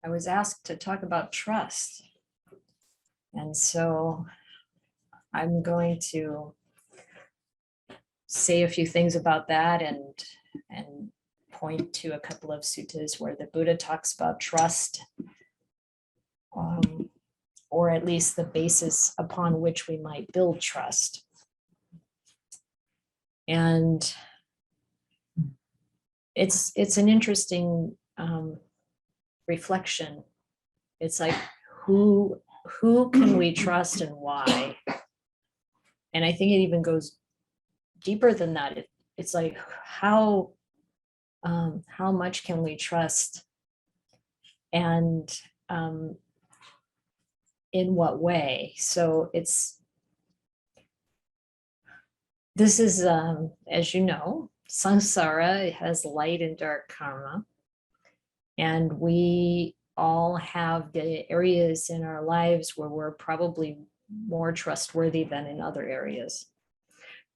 I was asked to talk about trust. And so I'm going to say a few things about that and point to a couple of suttas where the Buddha talks about trust, or at least the basis upon which we might build trust. And it's an interesting reflection. It's like, who can we trust and why? And I think it even goes deeper than that. It's like, how much can we trust, and in what way? So this is, as you know, samsara has light and dark karma, and we all have the areas in our lives where we're probably more trustworthy than in other areas.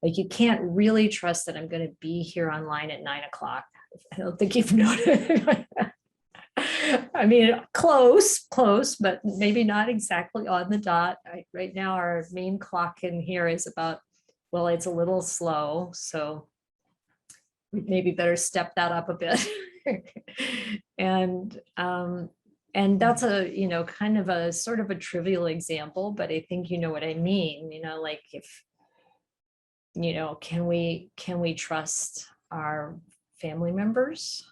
Like, you can't really trust that I'm going to be here online at 9 o'clock. I don't think you've noticed. I mean, close, but maybe not exactly on the dot. Right now, our main clock in here is about, well, it's a little slow, so we maybe better step that up a bit. And that's a, kind of a sort of a trivial example, but I think you know what I mean. Like, if, can we trust our family members?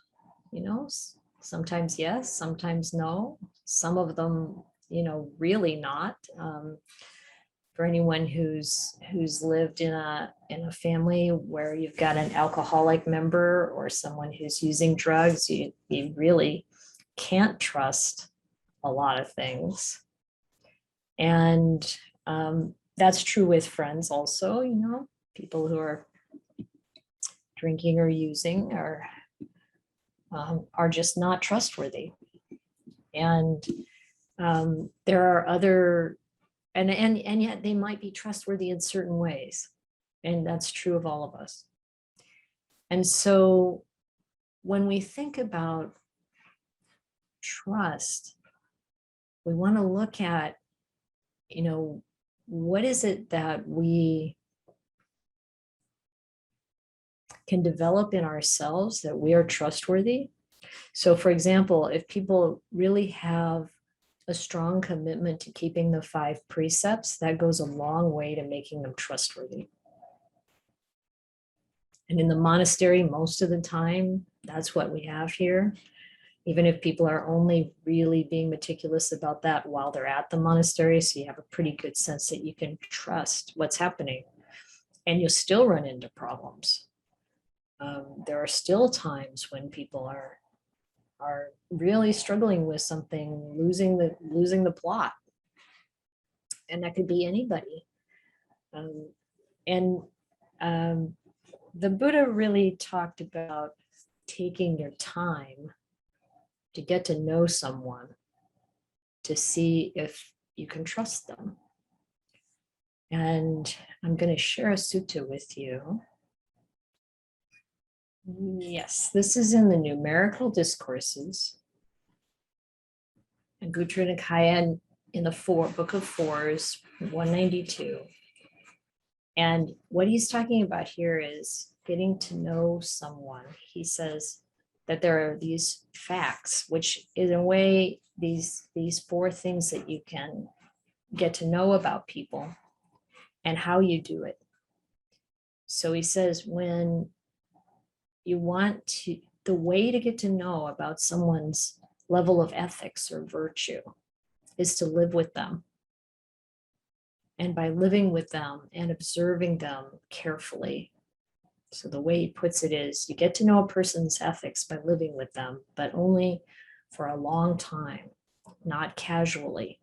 Sometimes yes, sometimes no. Some of them, really not. For anyone who's lived in a family where you've got an alcoholic member or someone who's using drugs, you really can't trust a lot of things. And that's true with friends also. People who are drinking or using are just not trustworthy. And there are other, and yet they might be trustworthy in certain ways. And that's true of all of us. And so when we think about trust, we want to look at, what is it that we can develop in ourselves that we are trustworthy. So, for example, if people really have a strong commitment to keeping the 5 precepts, that goes a long way to making them trustworthy. And in the monastery, most of the time, that's what we have here. Even if people are only really being meticulous about that while they're at the monastery, so you have a pretty good sense that you can trust what's happening. And you'll still run into problems. There are still times when people are really struggling with something, losing the plot, and that could be anybody. The Buddha really talked about taking your time to get to know someone, to see if you can trust them. And I'm going to share a sutta with you. Yes, this is in the Numerical Discourses, Anguttara Nikaya, in the Book of Fours, 192. And what he's talking about here is getting to know someone. He says that there are these facts, which in a way, these 4 things that you can get to know about people and how you do it. So he says, when you want to, the way to get to know about someone's level of ethics or virtue is to live with them. And by living with them and observing them carefully. So the way he puts it is, you get to know a person's ethics by living with them, but only for a long time, not casually,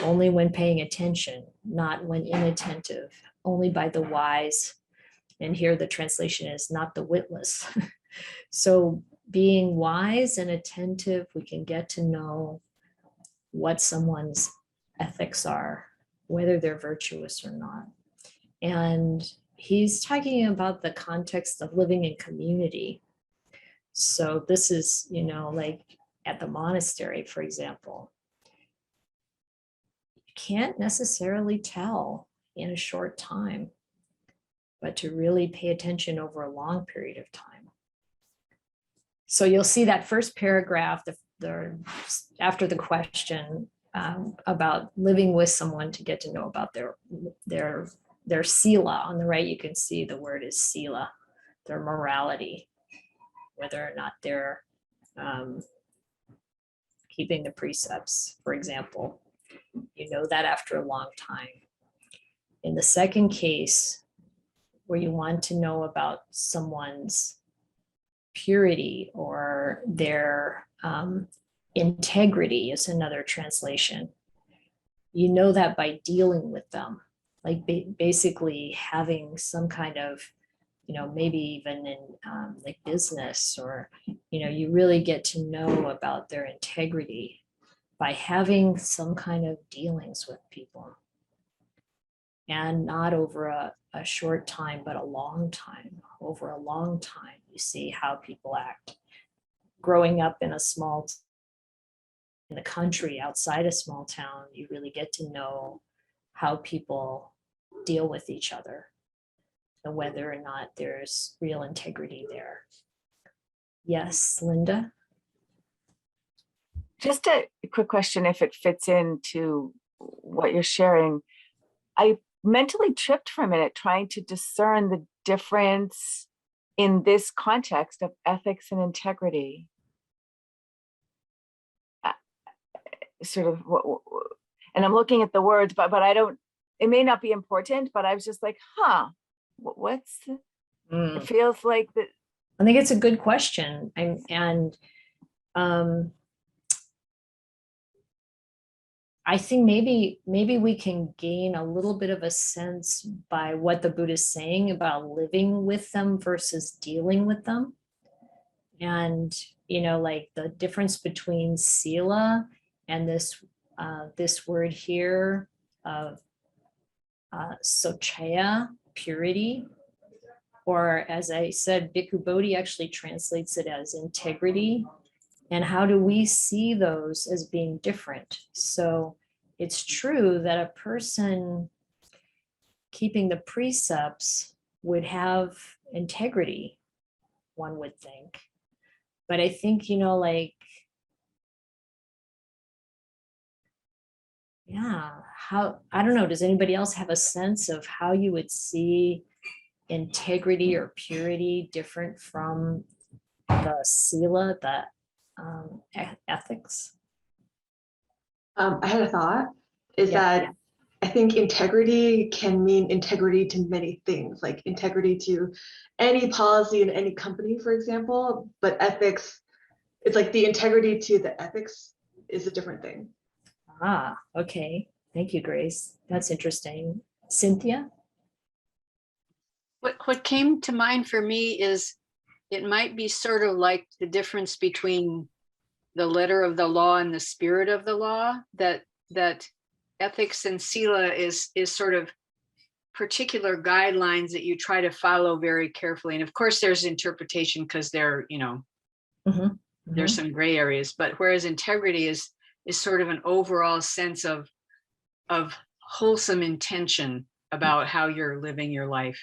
only when paying attention, not when inattentive, only by the wise. And here the translation is not the witless. So being wise and attentive, we can get to know what someone's ethics are, whether they're virtuous or not. And he's talking about the context of living in community. So this is, like at the monastery, for example, you can't necessarily tell in a short time, but to really pay attention over a long period of time. So you'll see that first paragraph, after the question about living with someone to get to know about their sila. On the right, you can see the word is sila, their morality, whether or not they're keeping the precepts, for example. You know that after a long time. In the second case, where you want to know about someone's purity or their integrity is another translation. You know that by dealing with them, like basically having some kind of, maybe even in like business, or, you really get to know about their integrity by having some kind of dealings with people. And not over a short time, but a long time. Over a long time, you see how people act. Growing up in in the country, outside a small town, you really get to know how people deal with each other and whether or not there's real integrity there. Yes, Linda? Just a quick question, if it fits into what you're sharing. I mentally tripped for a minute trying to discern the difference in this context of ethics and integrity. Sort of, and I'm looking at the words, but I don't, it may not be important, but I was just like, what's, it feels like that. I think it's a good question. I think maybe we can gain a little bit of a sense by what the Buddha is saying about living with them versus dealing with them. And, like the difference between sila and this word here of sochaya, purity, or as I said, Bhikkhu Bodhi actually translates it as integrity. And how do we see those as being different? So it's true that a person keeping the precepts would have integrity, one would think. But I think, I don't know, does anybody else have a sense of how you would see integrity or purity different from the sila, the ethics? I had a thought, that I think integrity can mean integrity to many things, like integrity to any policy in any company, for example, but ethics, it's like the integrity to the ethics is a different thing. Okay. Thank you, Grace. That's interesting. Cynthia? What came to mind for me is it might be sort of like the difference between the letter of the law and the spirit of the law, that ethics and sila is sort of particular guidelines that you try to follow very carefully. And of course there's interpretation because there, there's some gray areas, but whereas integrity is sort of an overall sense of wholesome intention about how you're living your life.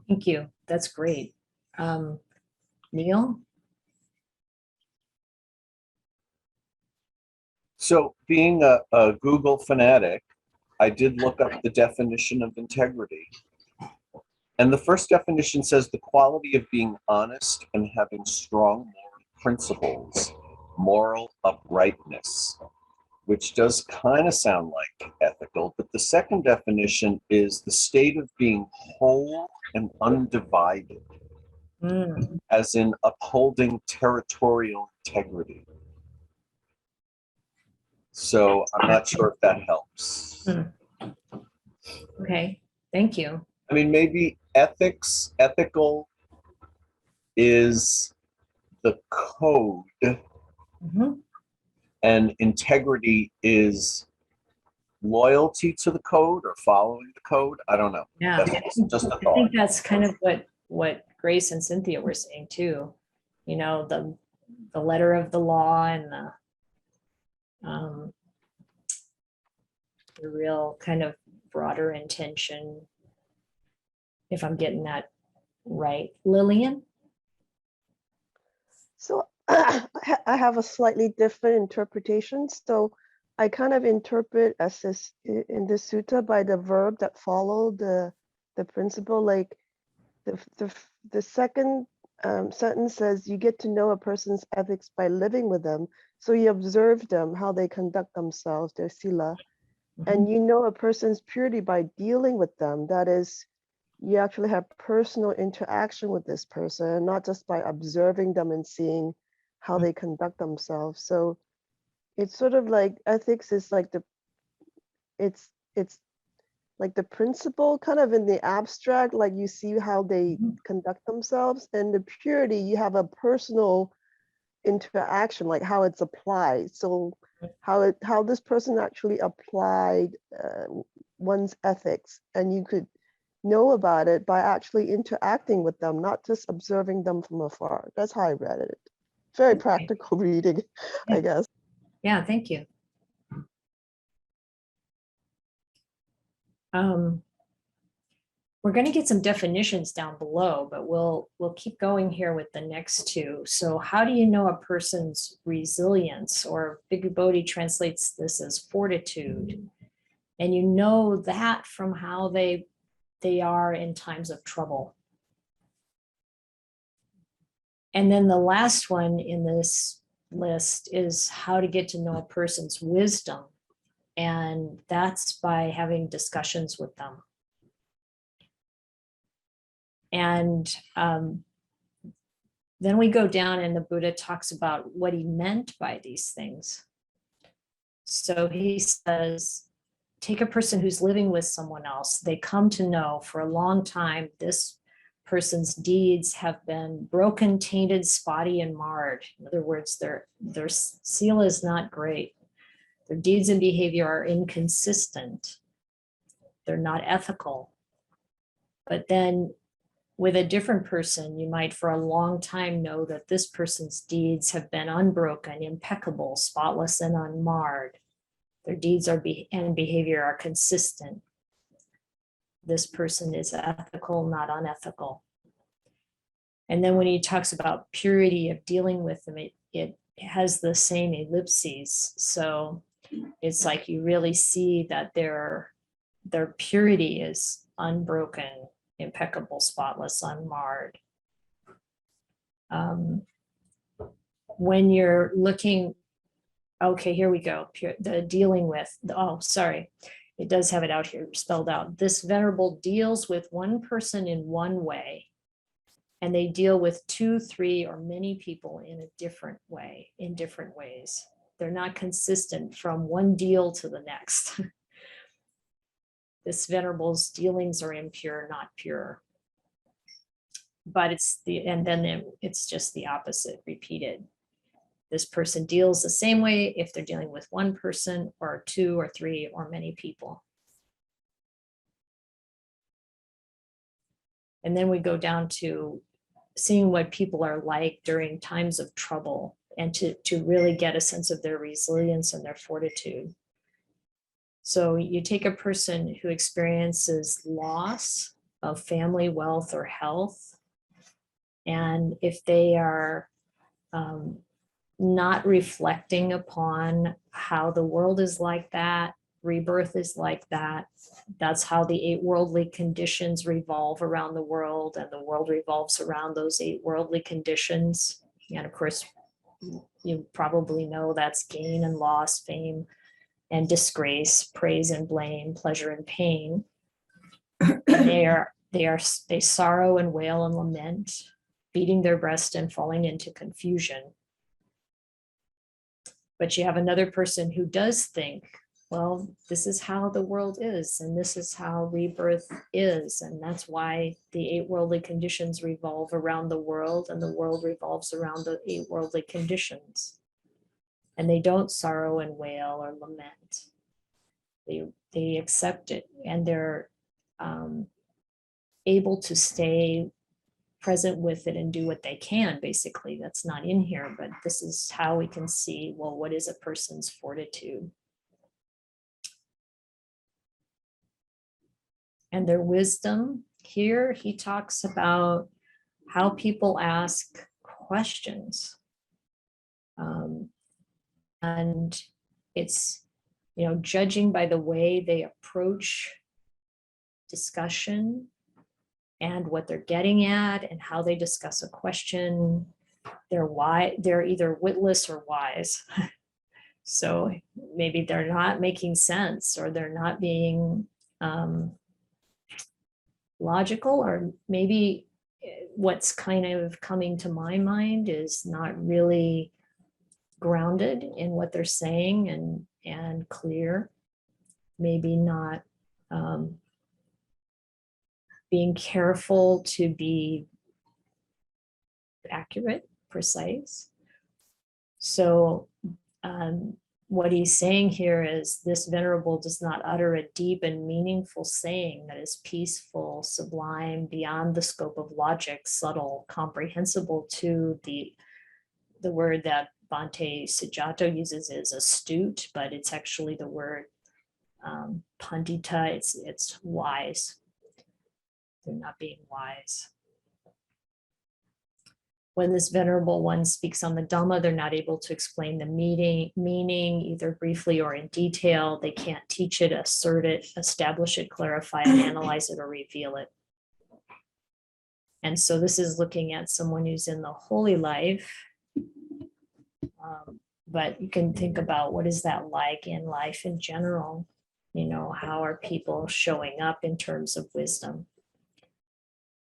Thank you. That's great. Neil? So being a Google fanatic, I did look up the definition of integrity. And the first definition says the quality of being honest and having strong moral principles, moral uprightness, which does kind of sound like ethical. But the second definition is the state of being whole and undivided, as in upholding territorial integrity. So I'm not sure if that helps. Okay, thank you. I mean, maybe ethical is the code, and integrity is loyalty to the code or following the code. I don't know. Yeah, that's just a thought. I think that's kind of what Grace and Cynthia were saying too. The the letter of the law and the real kind of broader intention, if I'm getting that right. Lillian? So I have a slightly different interpretation. So I kind of interpret as this in this sutta by the verb that follow the principle. Like the second sentence says, you get to know a person's ethics by living with them. So you observe them, how they conduct themselves, their sila, and you know a person's purity by dealing with them. That is, you actually have personal interaction with this person, not just by observing them and seeing how they conduct themselves. So it's sort of like ethics is like it's like the principle kind of in the abstract, like you see how they conduct themselves, and the purity, you have a personal interaction, like how it's applied. So how this person actually applied one's ethics, and you could know about it by actually interacting with them, not just observing them from afar. That's how I read it. Very practical reading, I guess. Yeah, thank you. We're going to get some definitions down below, but we'll keep going here with the next two. So how do you know a person's resilience? Or Bhikkhu Bodhi translates this as fortitude. And you know that from how they are in times of trouble. And then the last one in this list is how to get to know a person's wisdom. And that's by having discussions with them. And then we go down and the Buddha talks about what he meant by these things. So he says, take a person who's living with someone else. They come to know for a long time this person's deeds have been broken, tainted, spotty, and marred. In other words, their sila is not great. Their deeds and behavior are inconsistent. They're not ethical. But then with a different person, you might for a long time know that this person's deeds have been unbroken, impeccable, spotless, and unmarred. Their deeds and behavior are consistent. This person is ethical, not unethical. And then when he talks about purity of dealing with them, it has the same ellipses. So it's like you really see that their purity is unbroken, impeccable, spotless, unmarred. When you're looking, okay, here we go. The dealing with, oh, sorry. It does have it out here spelled out. This venerable deals with one person in one way, and they deal with 2, 3, or many people in a different way, in different ways. They're not consistent from one deal to the next. This venerable's dealings are impure, not pure. But it's just the opposite repeated. This person deals the same way if they're dealing with one person or 2 or 3 or many people. And then we go down to seeing what people are like during times of trouble and to really get a sense of their resilience and their fortitude. So you take a person who experiences loss of family, wealth, or health, and if they are not reflecting upon how the world is like that, rebirth is like that, that's how the 8 worldly conditions revolve around the world, and the world revolves around those 8 worldly conditions. And of course, you probably know that's gain and loss, fame and disgrace, praise and blame, pleasure and pain. And they sorrow and wail and lament, beating their breast and falling into confusion. But you have another person who does think, well, this is how the world is, and this is how rebirth is, and that's why the 8 worldly conditions revolve around the world, and the world revolves around the 8 worldly conditions. And they don't sorrow and wail or lament. They accept it, and they're able to stay present with it and do what they can, basically. That's not in here, but this is how we can see, well, what is a person's fortitude? And their wisdom. Here he talks about how people ask questions. And it's, judging by the way they approach discussion and what they're getting at and how they discuss a question, they're either witless or wise. So maybe they're not making sense, or they're not being logical, or maybe what's kind of coming to my mind is not really grounded in what they're saying and clear, maybe not being careful to be accurate, precise. So what he's saying here is this venerable does not utter a deep and meaningful saying that is peaceful, sublime, beyond the scope of logic, subtle, comprehensible to the word that Bhante Sujato uses is astute, but it's actually the word pandita. It's wise. They're not being wise. When this venerable one speaks on the Dhamma, they're not able to explain the meaning either briefly or in detail. They can't teach it, assert it, establish it, clarify it, analyze it, or reveal it. And so this is looking at someone who's in the holy life. But you can think about, what is that like in life in general? How are people showing up in terms of wisdom?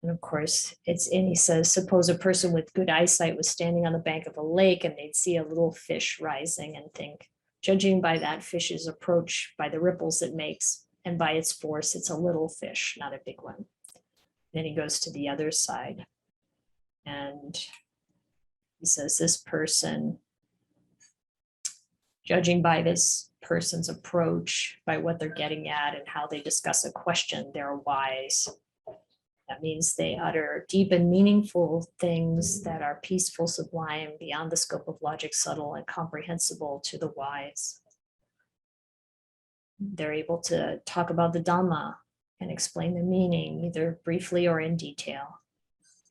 And of course, and he says, suppose a person with good eyesight was standing on the bank of a lake and they'd see a little fish rising and think, judging by that fish's approach, by the ripples it makes, and by its force, it's a little fish, not a big one. Then he goes to the other side. And he says, this person, judging by this person's approach, by what they're getting at and how they discuss a question, they're wise. That means they utter deep and meaningful things that are peaceful, sublime, beyond the scope of logic, subtle, and comprehensible to the wise. They're able to talk about the Dhamma and explain the meaning, either briefly or in detail.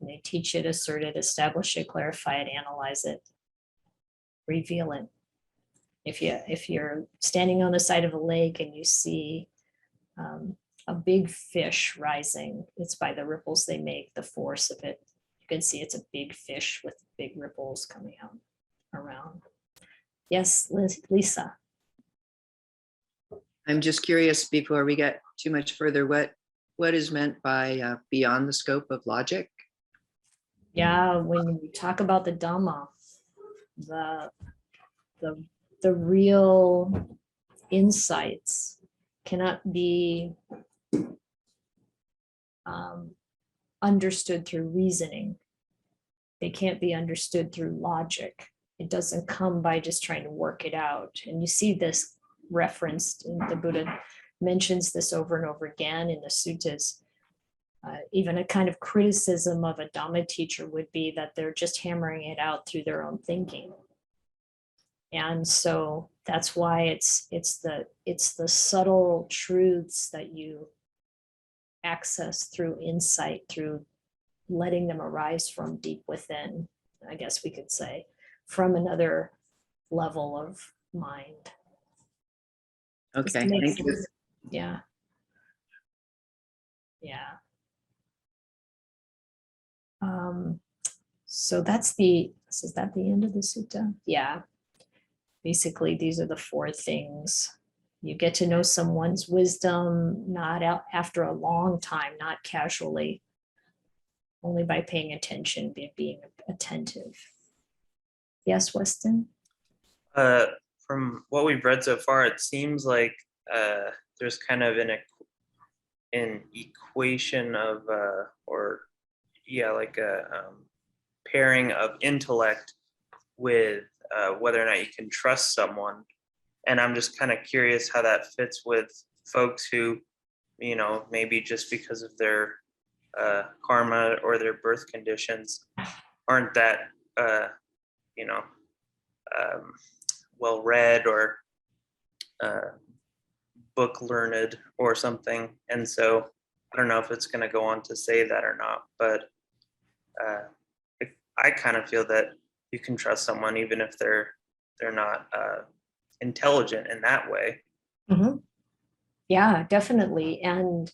And they teach it, assert it, establish it, clarify it, analyze it, reveal it. If you're standing on the side of a lake and you see a big fish rising, it's by the ripples they make, the force of it. You can see it's a big fish with big ripples coming out around. Yes, Lisa. I'm just curious, before we get too much further, what is meant by beyond the scope of logic? Yeah, when we talk about the Dhamma, the real insights cannot be understood through reasoning. They can't be understood through logic. It doesn't come by just trying to work it out. And you see this referenced, in the Buddha mentions this over and over again in the suttas. Even a kind of criticism of a Dhamma teacher would be that they're just hammering it out through their own thinking. And so that's why it's the subtle truths that you access through insight, through letting them arise from deep within, I guess we could say, from another level of mind. Okay, thank you. Yeah. Yeah. So is that the end of the sutta? Yeah. Basically, these are the four things. You get to know someone's wisdom, not after a long time, not casually, only by paying attention, being attentive. Yes, Weston? From what we've read so far, it seems like there's kind of an equation of, like a pairing of intellect with whether or not you can trust someone. And I'm just kind of curious how that fits with folks who, maybe just because of their karma or their birth conditions aren't that, you know, well read or book learned or something. And so I don't know if it's going to go on to say that or not, but I kind of feel that you can trust someone even if they're not intelligent in that way. Mhm. Yeah, definitely. And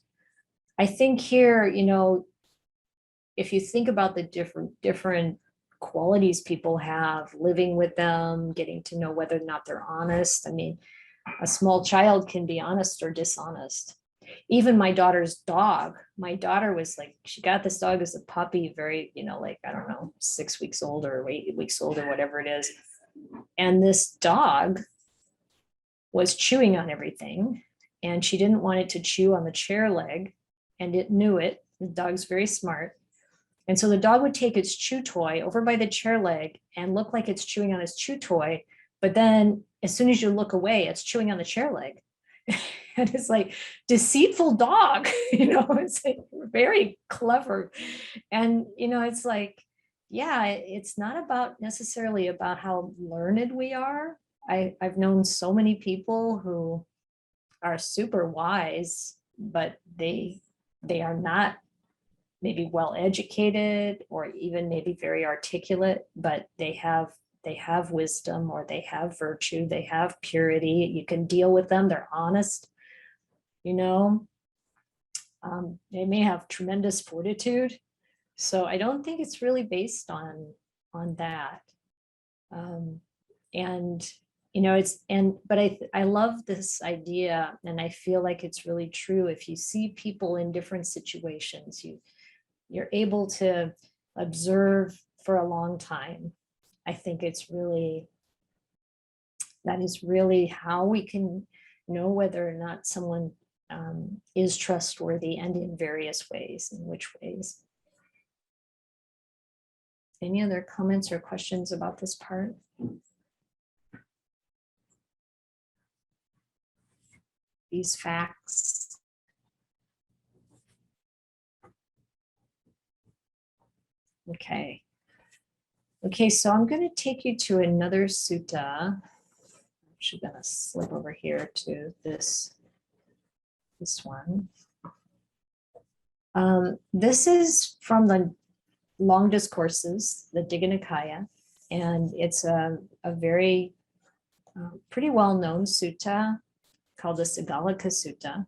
I think here, you know, if you think about the different qualities people have living with them, getting to know whether or not they're honest. I mean, a small child can be honest or dishonest. Even my daughter's dog, my daughter was like, she got this dog as a puppy, very, you know, like, I don't know, 6 weeks old or 8 weeks old or whatever it is. And this dog was chewing on everything, and she didn't want it to chew on the chair leg, and it knew it. The dog's very smart. And so the dog would take its chew toy over by the chair leg and look like it's chewing on its chew toy. But then as soon as you look away, it's chewing on the chair leg. And it's like, deceitful dog, you know, it's like very clever. And, you know, it's like, yeah, it's not about necessarily about how learned we are. I've known so many people who are super wise, but they are not maybe well educated or even maybe very articulate, but they have wisdom, or they have virtue, they have purity. You can deal with them, they're honest, you know. They may have tremendous fortitude. So I don't think it's really based on that. And you know, but I love this idea, and I feel like it's really true. If you see people in different situations, you're able to observe for a long time. I think that is really how we can know whether or not someone is trustworthy, and in various ways. In which ways? Any other comments or questions about this part? These facts. Okay. Okay, so I'm going to take you to another sutta. I'm actually going to slip over here to this one. This is from the Long Discourses, the Digha Nikaya, and it's a very pretty well-known sutta called the Sagalaka Sutta.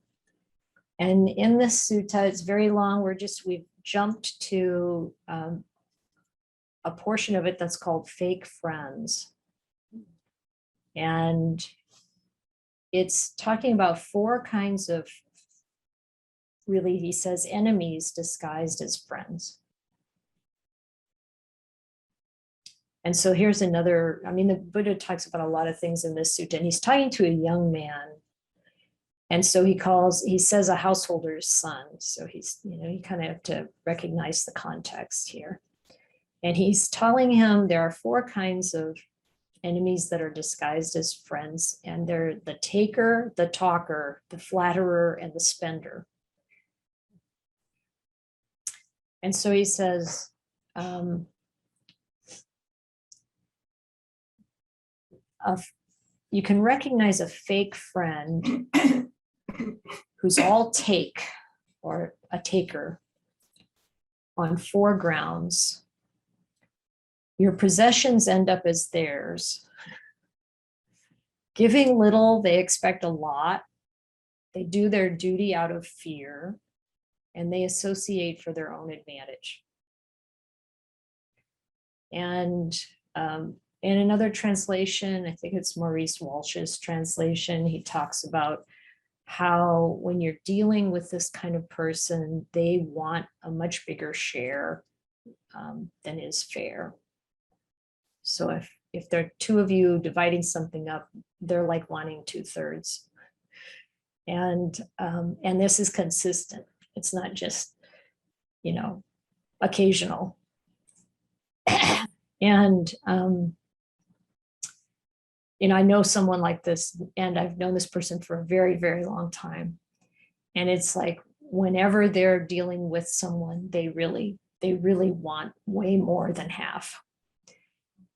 And in this sutta, it's very long. We've jumped to a portion of it that's called fake friends. And it's talking about 4 kinds of, really, he says, enemies disguised as friends. And so here's another, I mean, the Buddha talks about a lot of things in this sutta, and he's talking to a young man. And so he says a householder's son. So he's, you know, you kind of have to recognize the context here. And he's telling him there are 4 kinds of enemies that are disguised as friends, and they're the taker, the talker, the flatterer, and the spender. And so he says, you can recognize a fake friend who's all take, or a taker, on 4 grounds. Your possessions end up as theirs. Giving little, they expect a lot. They do their duty out of fear, and they associate for their own advantage. And in another translation, I think it's Maurice Walsh's translation, he talks about how when you're dealing with this kind of person, they want a much bigger share than is fair. So if there are 2 of you dividing something up, they're like wanting 2/3. And this is consistent. It's not just, you know, occasional. And you know, I know someone like this, and I've known this person for a very, very long time. And it's like, whenever they're dealing with someone, they really want way more than half.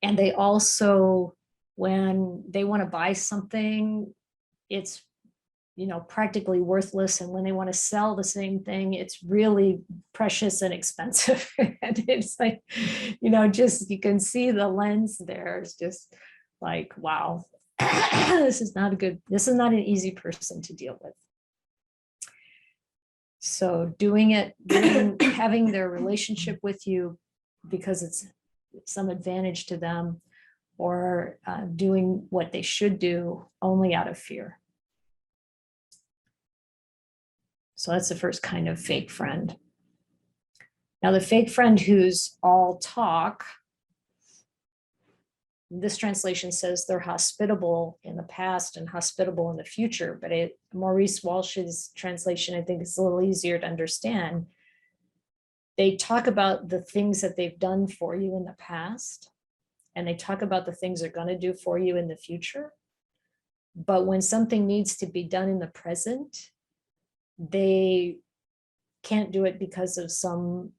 And they also, when they want to buy something, it's, you know, practically worthless. And when they want to sell the same thing, it's really precious and expensive. And it's like, you know, just, you can see the lens there. It's just like, wow, this is not an easy person to deal with. So having their relationship with you because it's some advantage to them, or doing what they should do only out of fear. So that's the first kind of fake friend. Now the fake friend who's all talk, this translation says they're hospitable in the past and hospitable in the future, but Maurice Walsh's translation, I think, is a little easier to understand. They talk about the things that they've done for you in the past, and they talk about the things they're going to do for you in the future. But when something needs to be done in the present, they can't do it because of some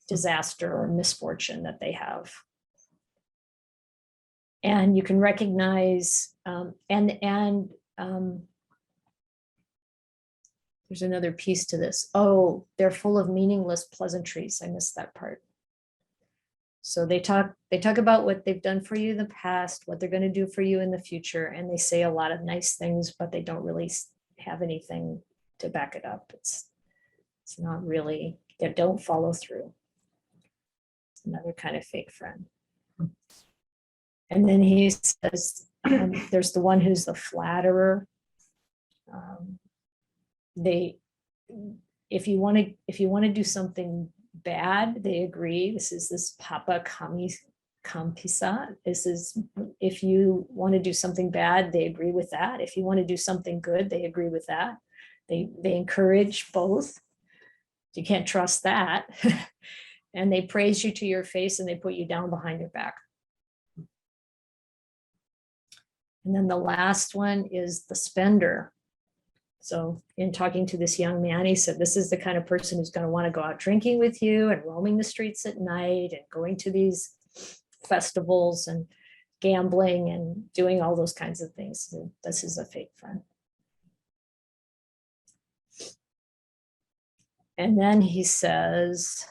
disaster or misfortune that they have. And you can recognize, there's another piece to this. Oh, they're full of meaningless pleasantries. I missed that part. So they talk about what they've done for you in the past, what they're going to do for you in the future, and they say a lot of nice things, but they don't really have anything to back it up. It's not really, they don't follow through. It's another kind of fake friend. And then he says, there's the one who's the flatterer. If you want to do something bad, they agree. This is this Papa Kampisa. This is, if you want to do something bad, they agree with that. If you want to do something good, they agree with that. They encourage both. You can't trust that. And they praise you to your face and they put you down behind your back. And then the last one is the spender. So in talking to this young man, he said, this is the kind of person who's going to want to go out drinking with you and roaming the streets at night and going to these festivals and gambling and doing all those kinds of things. So this is a fake friend. And then he says,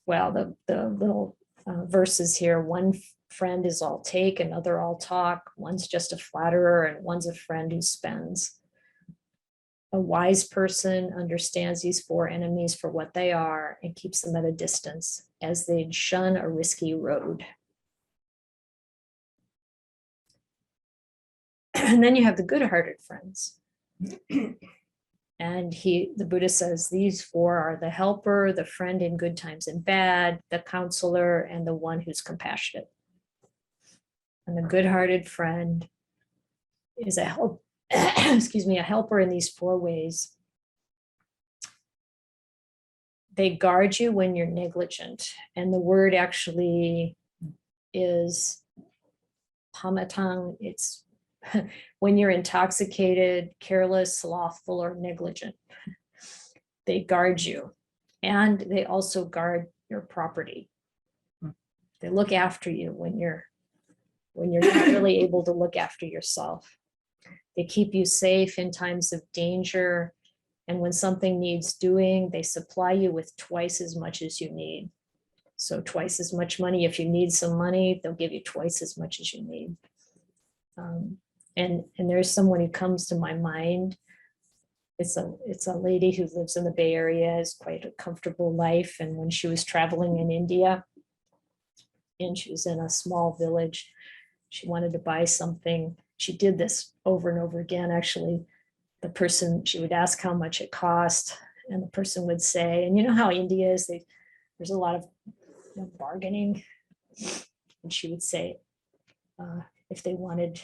well, the little verses here, one friend is all take, another all talk, one's just a flatterer, and one's a friend who spends. A wise person understands these four enemies for what they are and keeps them at a distance as they'd shun a risky road. And then you have the good-hearted friends. And the Buddha says these four are the helper, the friend in good times and bad, the counselor, and the one who's compassionate. And the good-hearted friend is a helper in these four ways. They guard you when you're negligent. And the word actually is pamatang. It's when you're intoxicated, careless, slothful, or negligent. They guard you. And they also guard your property. They look after you when you're not really able to look after yourself. They keep you safe in times of danger. And when something needs doing, they supply you with twice as much as you need. So twice as much money. If you need some money, they'll give you twice as much as you need. And there's someone who comes to my mind. It's a lady who lives in the Bay Area, has quite a comfortable life. And when she was traveling in India, and she was in a small village, she wanted to buy something. She did this over and over again. Actually, the person, she would ask how much it cost, and the person would say, and you know how India is, there's a lot of bargaining. And she would say, if they wanted,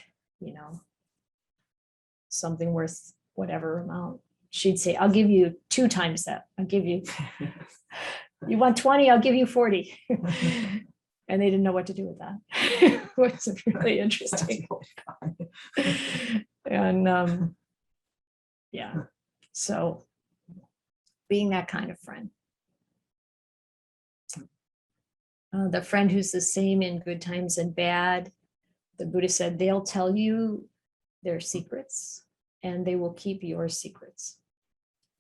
something worth whatever amount, she'd say, I'll give you 2 times that. I'll give you, you want 20, I'll give you 40. And they didn't know what to do with that. It was really interesting. And yeah, so being that kind of friend. The friend who's the same in good times and bad, the Buddha said, they'll tell you their secrets and they will keep your secrets.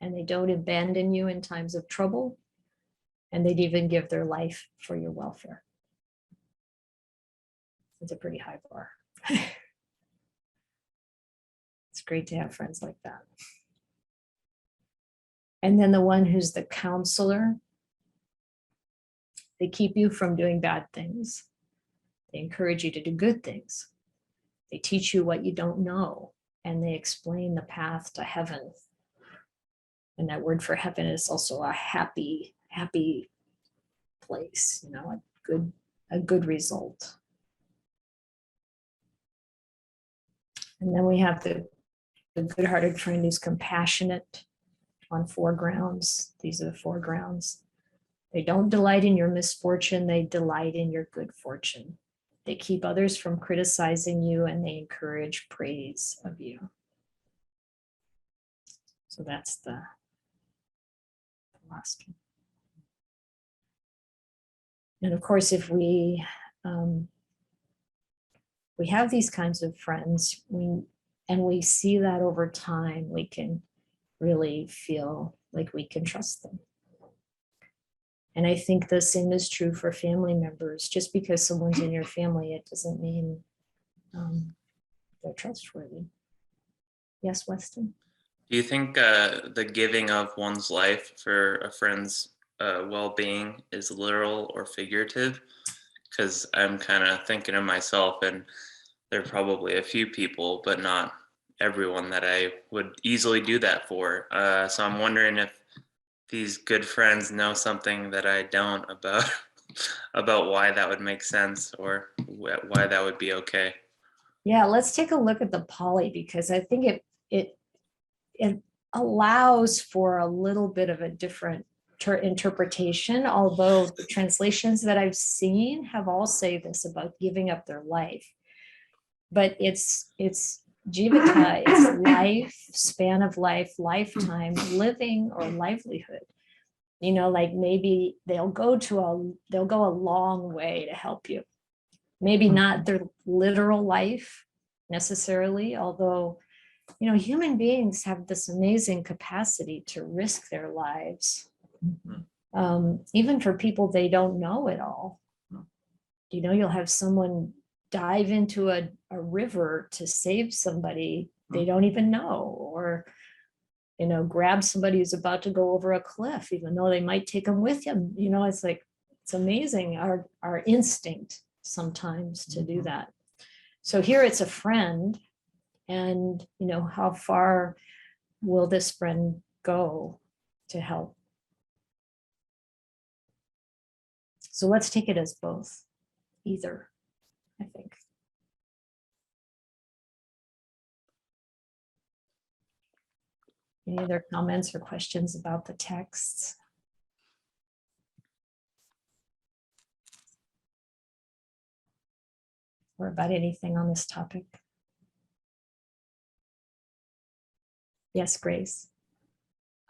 And they don't abandon you in times of trouble. And they'd even give their life for your welfare. It's a pretty high bar. It's great to have friends like that. And then the one who's the counselor, they keep you from doing bad things. They encourage you to do good things. They teach you what you don't know, and they explain the path to heaven. And that word for heaven is also a happy, happy place, a good result. And then we have the good-hearted friend who's compassionate on 4 grounds. These are the 4 grounds. They don't delight in your misfortune, they delight in your good fortune. They keep others from criticizing you and they encourage praise of you. So that's the last one. And of course, if we have these kinds of friends, we see that over time, we can really feel like we can trust them. And I think the same is true for family members. Just because someone's in your family, it doesn't mean they're trustworthy. Yes, Weston? Do you think the giving of one's life for a friend's well-being is literal or figurative? Because I'm kind of thinking of myself, and there are probably a few people, but not everyone that I would easily do that for. So I'm wondering if these good friends know something that I don't about about why that would make sense or why that would be okay. Yeah, let's take a look at the Pali, because I think it allows for a little bit of a different interpretation, although the translations that I've seen have all say this about giving up their life. But it's jivata, it's life, span of life, lifetime, living, or livelihood. Like maybe they'll go a long way to help you. Maybe not their literal life necessarily, although human beings have this amazing capacity to risk their lives, even for people they don't know at all. You'll have someone dive into a river to save somebody they don't even know, or grab somebody who's about to go over a cliff, even though they might take them with them. It's amazing, our instinct sometimes to do that. So here it's a friend, and how far will this friend go to help? So let's take it as both, either, I think. Any other comments or questions about the texts? Or about anything on this topic? Yes, Grace.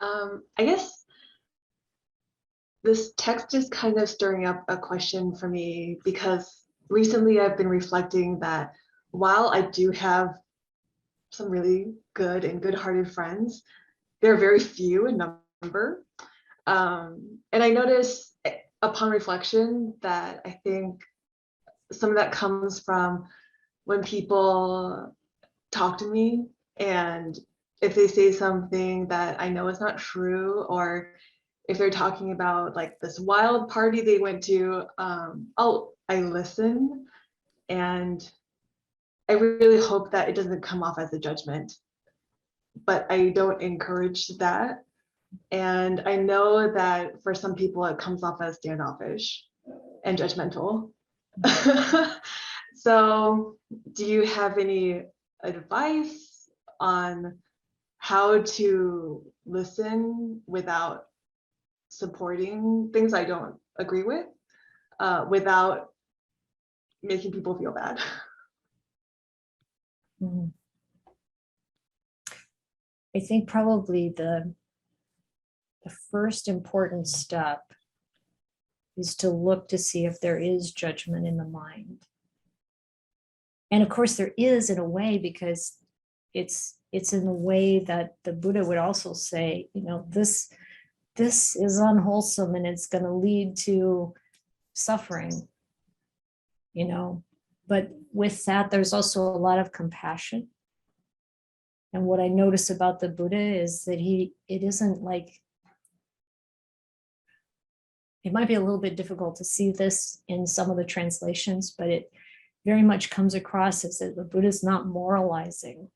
I guess this text is kind of stirring up a question for me, because recently I've been reflecting that while I do have some really good and good-hearted friends, they're very few in number. And I notice upon reflection that I think some of that comes from when people talk to me, and if they say something that I know is not true, or if they're talking about like this wild party they went to, I listen, and I really hope that it doesn't come off as a judgment, but I don't encourage that. And I know that for some people it comes off as standoffish and judgmental. So do you have any advice on how to listen without supporting things I don't agree with, without making people feel bad? Mm. I think probably the first important step is to look to see if there is judgment in the mind. And of course there is, in a way, because it's in the way that the Buddha would also say, this is unwholesome and it's going to lead to suffering, but with that, there's also a lot of compassion. And what I notice about the Buddha is that it isn't like, it might be a little bit difficult to see this in some of the translations, but it very much comes across as that the Buddha is not moralizing.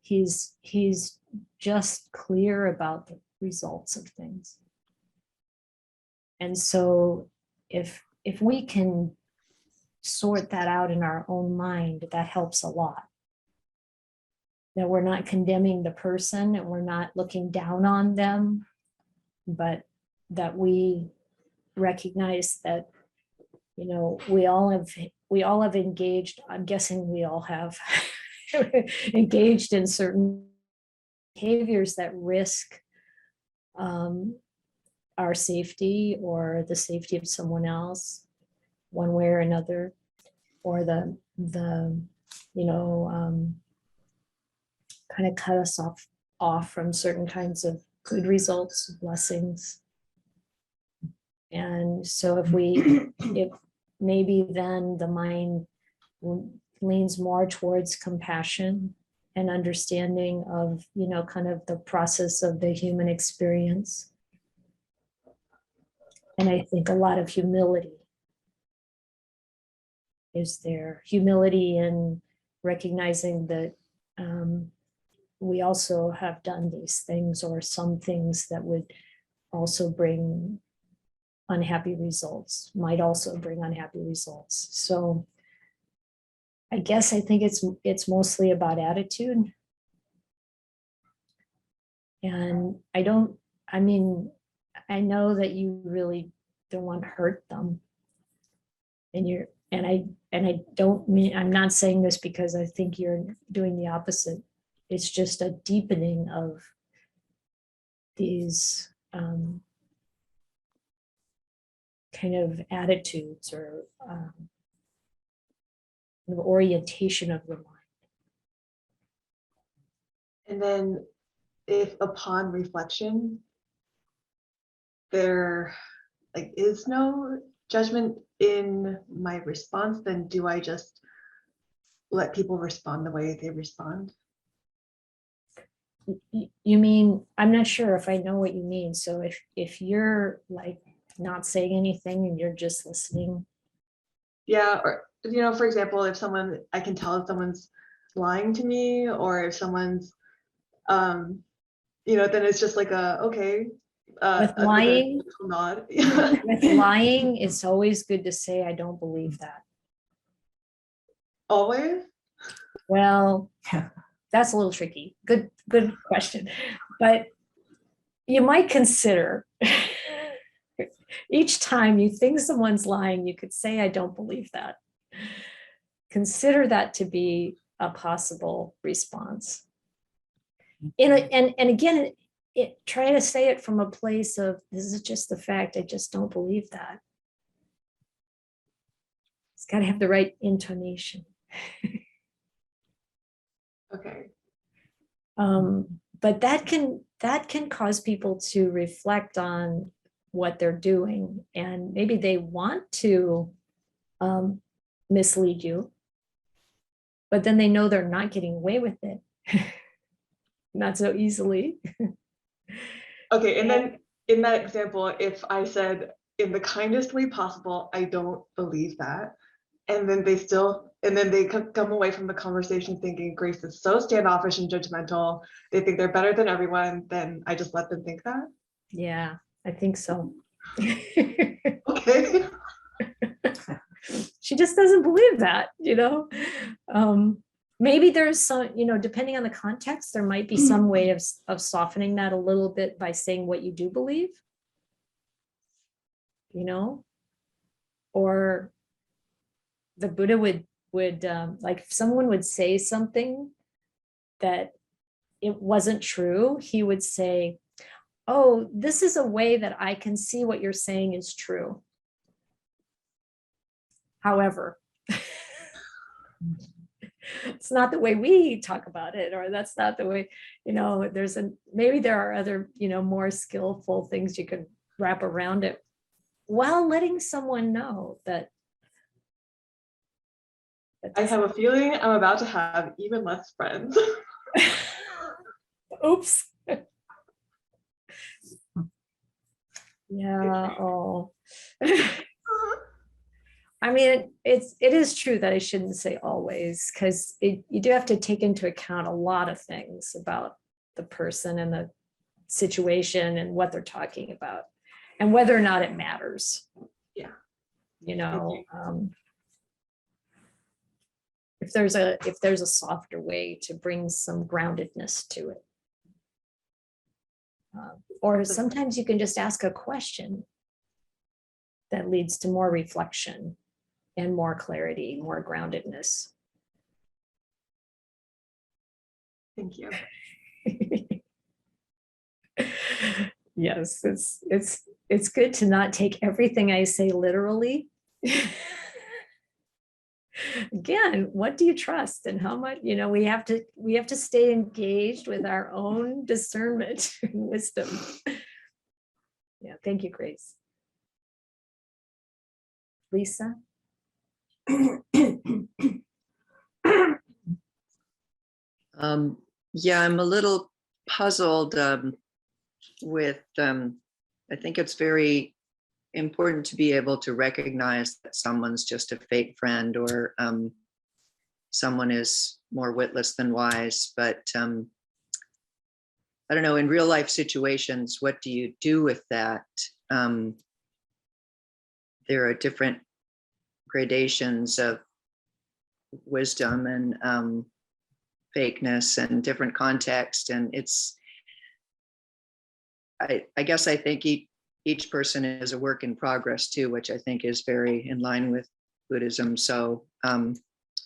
He's just clear about the results of things. And so if we can sort that out in our own mind, that helps a lot. That we're not condemning the person and we're not looking down on them, but that we recognize that, we all have engaged, I'm guessing we all have engaged in certain behaviors that risk our safety or the safety of someone else, one way or another, or the kind of cut us off from certain kinds of good results, blessings. And so if maybe then the mind leans more towards compassion and understanding of, kind of the process of the human experience. And I think a lot of humility is there. Humility in recognizing that we also have done these things, or some things that would also bring unhappy results, might also bring unhappy results. So I guess I think it's mostly about attitude. And I know that you really don't want to hurt them. And I don't mean, I'm not saying this because I think you're doing the opposite. It's just a deepening of these kind of attitudes or orientation of the mind. And then if upon reflection, there is no judgment in my response, then do I just let people respond the way they respond? You mean, I'm not sure if I know what you mean. So if you're not saying anything and you're just listening. Yeah, or for example, if I can tell if someone's lying to me, or if someone's then it's just like okay. With lying, nod. with lying, it's always good to say, I don't believe that. Always? Well, that's a little tricky. Good question. But you might consider each time you think someone's lying, you could say, I don't believe that. Consider that to be a possible response. And again, try to say it from a place of, this is just the fact, I just don't believe that. It's got to have the right intonation. Okay. But that can cause people to reflect on what they're doing, and maybe they want to mislead you, but then they know they're not getting away with it. Not so easily. Okay, and then in that example, if I said in the kindest way possible, I don't believe that, and then they come away from the conversation thinking Grace is so standoffish and judgmental, they think they're better than everyone, then I just let them think that? Yeah, I think so. Okay. She just doesn't believe that, maybe there's some, depending on the context, there might be some way of softening that a little bit by saying what you do believe, or the Buddha would would, like if someone would say something that it wasn't true, he would say, oh, this is a way that I can see what you're saying is true. However, it's not the way we talk about it, or that's not the way, maybe there are other, more skillful things you could wrap around it while letting someone know that. I have a feeling I'm about to have even less friends. Oops. Yeah. Oh. I mean, it is true that I shouldn't say always, because you do have to take into account a lot of things about the person and the situation and what they're talking about and whether or not it matters. Yeah. If there's a softer way to bring some groundedness to it. Or sometimes you can just ask a question that leads to more reflection and more clarity, more groundedness. Thank you. Yes, it's good to not take everything I say literally. Again, what do you trust and how much, we have to stay engaged with our own discernment and wisdom. Yeah, thank you, Grace. Lisa? Yeah, I'm a little puzzled with, I think it's very important to be able to recognize that someone's just a fake friend, or someone is more witless than wise. But I don't know, in real life situations, what do you do with that? There are different gradations of wisdom and fakeness and different context. And I guess I think each person is a work in progress too, which I think is very in line with Buddhism. So,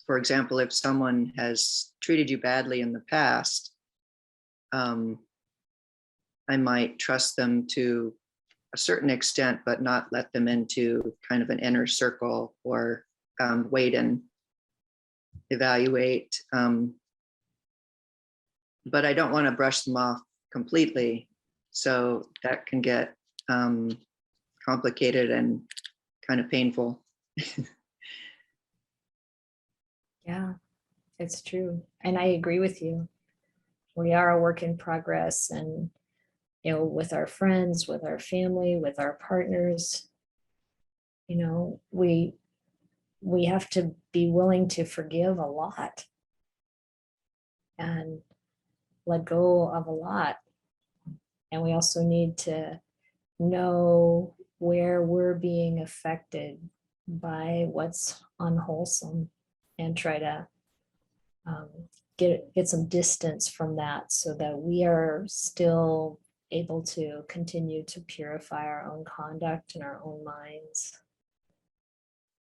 for example, if someone has treated you badly in the past, I might trust them to a certain extent, but not let them into kind of an inner circle, or wait and evaluate. But I don't want to brush them off completely. So that can get complicated and kind of painful. Yeah, it's true. And I agree with you. We are a work in progress, and with our friends, with our family, with our partners, we have to be willing to forgive a lot and let go of a lot. And we also need to know where we're being affected by what's unwholesome and try to get some distance from that, so that we are still able to continue to purify our own conduct and our own minds.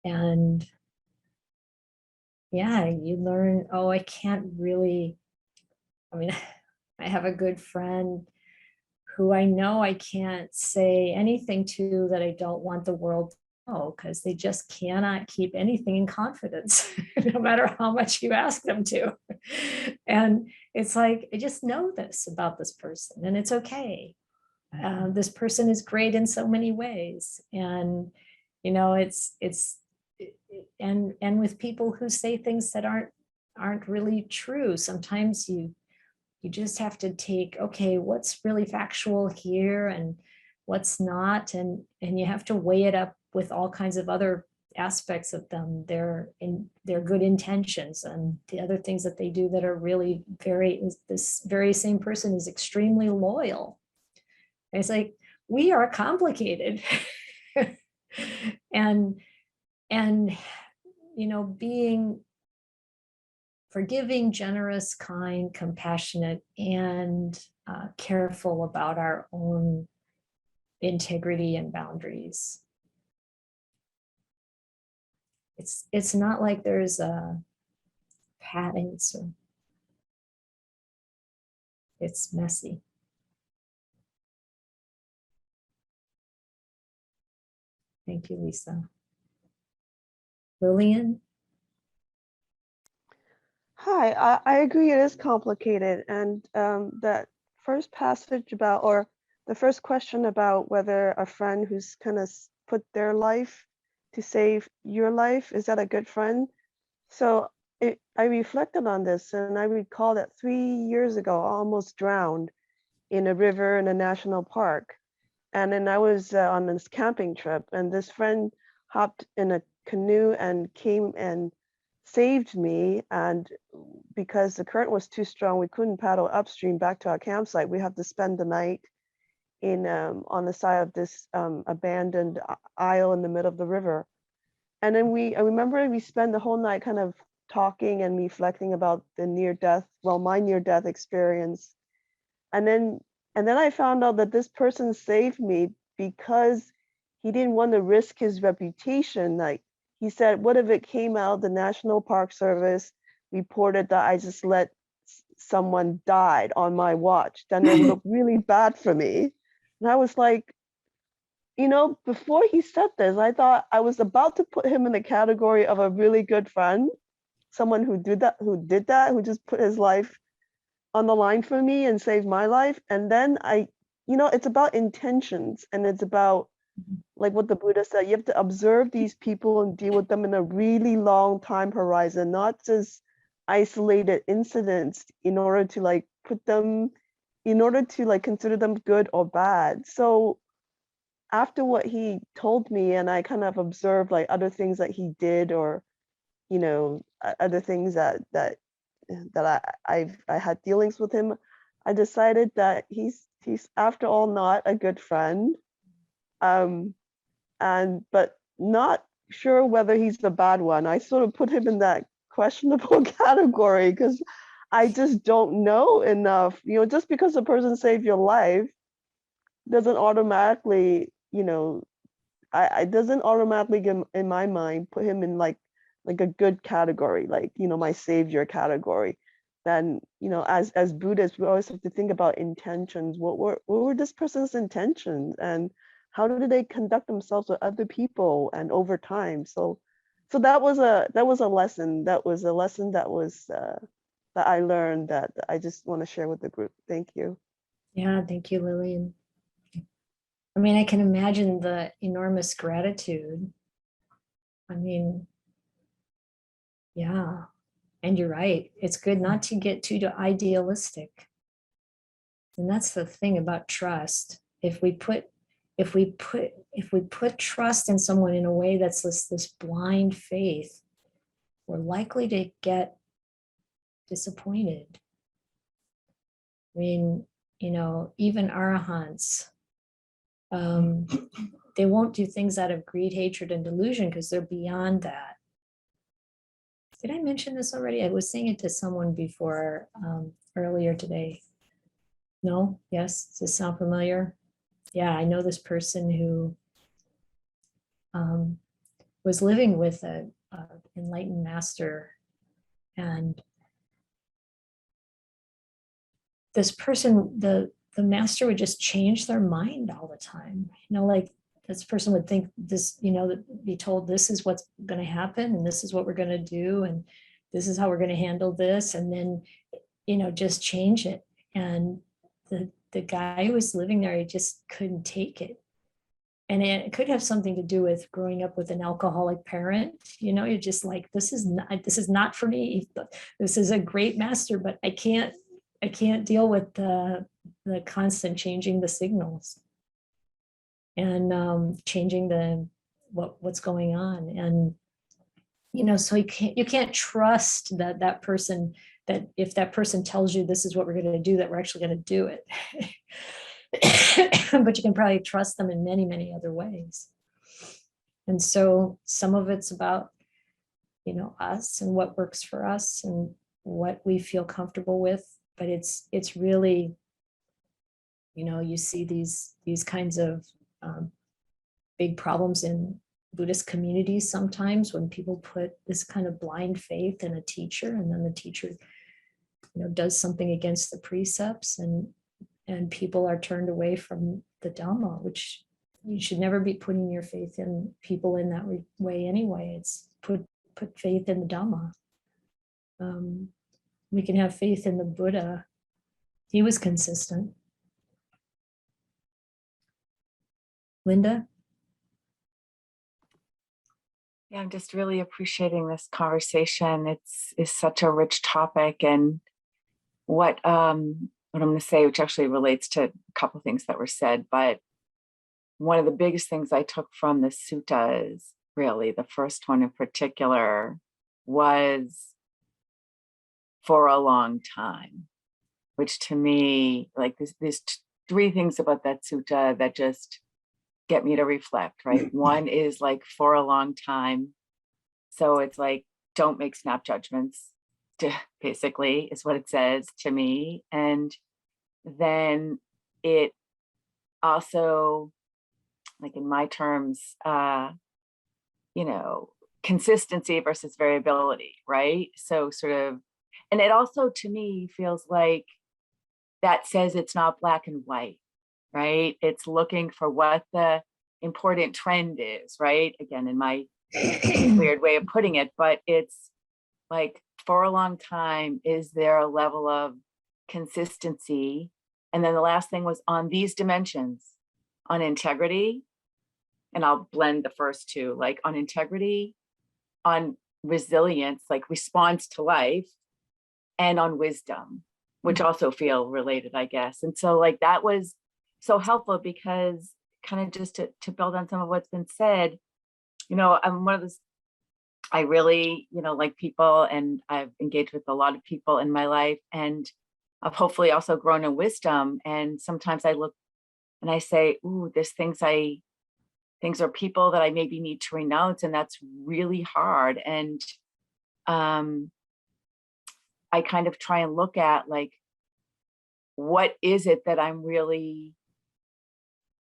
And yeah, you learn, I can't really, I have a good friend who I know I can't say anything to that I don't want the world to know, because they just cannot keep anything in confidence, no matter how much you ask them to. And it's like, I just know this about this person, and it's okay. This person is great in so many ways. And, and with people who say things that aren't really true, sometimes you just have to take, okay, what's really factual here and what's not, and you have to weigh it up with all kinds of other aspects of them, their good intentions and the other things that they do that are really this very same person is extremely loyal. And it's like, we are complicated. and being forgiving, generous, kind, compassionate, and careful about our own integrity and boundaries. It's not like there's a pat answer. It's messy. Thank you, Lisa. Lillian? Hi, I agree it is complicated. And that first passage about, or the first question about whether a friend who's kind of put their life to save your life, is that a good friend? So I reflected on this and I recall that 3 years ago, I almost drowned in a river in a national park. And then I was on this camping trip, and this friend hopped in a canoe and came and saved me. And because the current was too strong, we couldn't paddle upstream back to our campsite. We had to spend the night in on the side of this abandoned isle in the middle of the river. And then I remember we spent the whole night kind of talking and reflecting about the near death, well, my near death experience. And then I found out that this person saved me because he didn't want to risk his reputation. Like, he said, what if it came out, the National Park Service reported that I just let someone died on my watch? Then it would look really bad for me. And I was like, before he said this, I thought I was about to put him in the category of a really good friend, someone who did that, who just put his life on the line for me and saved my life. And then it's about intentions, and it's about, like what the Buddha said, you have to observe these people and deal with them in a really long time horizon, not just isolated incidents in order to consider them good or bad. So after what he told me, and I kind of observed like other things that he did, or other things that I had dealings with him, I decided that he's after all not a good friend, but not sure whether he's the bad one. I sort of put him in that questionable category because I just don't know enough. Just because a person saved your life doesn't automatically, I doesn't automatically in my mind put him in like a good category, like my savior category. Then as Buddhists, we always have to think about intentions. What were this person's intentions, and how did they conduct themselves with other people and over time? So that was a lesson. That was a lesson that I learned, that I just want to share with the group. Thank you. Yeah, thank you, Lillian. I mean, I can imagine the enormous gratitude. I mean, yeah, and you're right. It's good not to get too idealistic. And that's the thing about trust. If we put trust in someone in a way that's this blind faith, we're likely to get disappointed. I mean, even arahants, they won't do things out of greed, hatred, and delusion because they're beyond that. Did I mention this already? I was saying it to someone before, earlier today. No? Yes? Does this sound familiar? Yeah, I know this person who was living with an enlightened master, and this person, the master would just change their mind all the time. Like this person would think this, be told this is what's going to happen, and this is what we're going to do, and this is how we're going to handle this, and then, just change it. And the guy who was living there, he just couldn't take it. And it could have something to do with growing up with an alcoholic parent. You're just like, this is not for me. This is a great master, but I can't deal with the constant changing the signals and changing what's going on. And so you can't trust that person, that if that person tells you this is what we're going to do, that we're actually going to do it. But you can probably trust them in many, many other ways. And so some of it's about, us and what works for us and what we feel comfortable with. But it's really, you see these kinds of big problems in Buddhist communities sometimes when people put this kind of blind faith in a teacher, and then the teacher, does something against the precepts, and people are turned away from the Dhamma, which you should never be putting your faith in people in that way anyway. It's put faith in the Dhamma. We can have faith in the Buddha. He was consistent. Linda? Yeah, I'm just really appreciating this conversation. It's such a rich topic, and what I'm going to say, which actually relates to a couple of things that were said, but one of the biggest things I took from the suttas, really, the first one in particular, was for a long time, which to me, like there's three things about that sutta that just get me to reflect, right? One is like for a long time. So it's like, don't make snap judgments, basically, is what it says to me. And then it also, like in my terms, consistency versus variability, right? So sort of, and it also to me feels like that says it's not black and white, right? It's looking for what the important trend is, right? Again, in my weird way of putting it, but it's like for a long time, is there a level of consistency? And then the last thing was on these dimensions, on integrity, and I'll blend the first two, like on integrity, on resilience, like response to life, and on wisdom, which also feel related, I guess. And so like that was so helpful because kind of just to build on some of what's been said, I'm one of those, I really, like people, and I've engaged with a lot of people in my life, and I've hopefully also grown in wisdom. And sometimes I look and I say, ooh, there's things or people that I maybe need to renounce. And that's really hard. And I kind of try and look at like, what is it that I'm really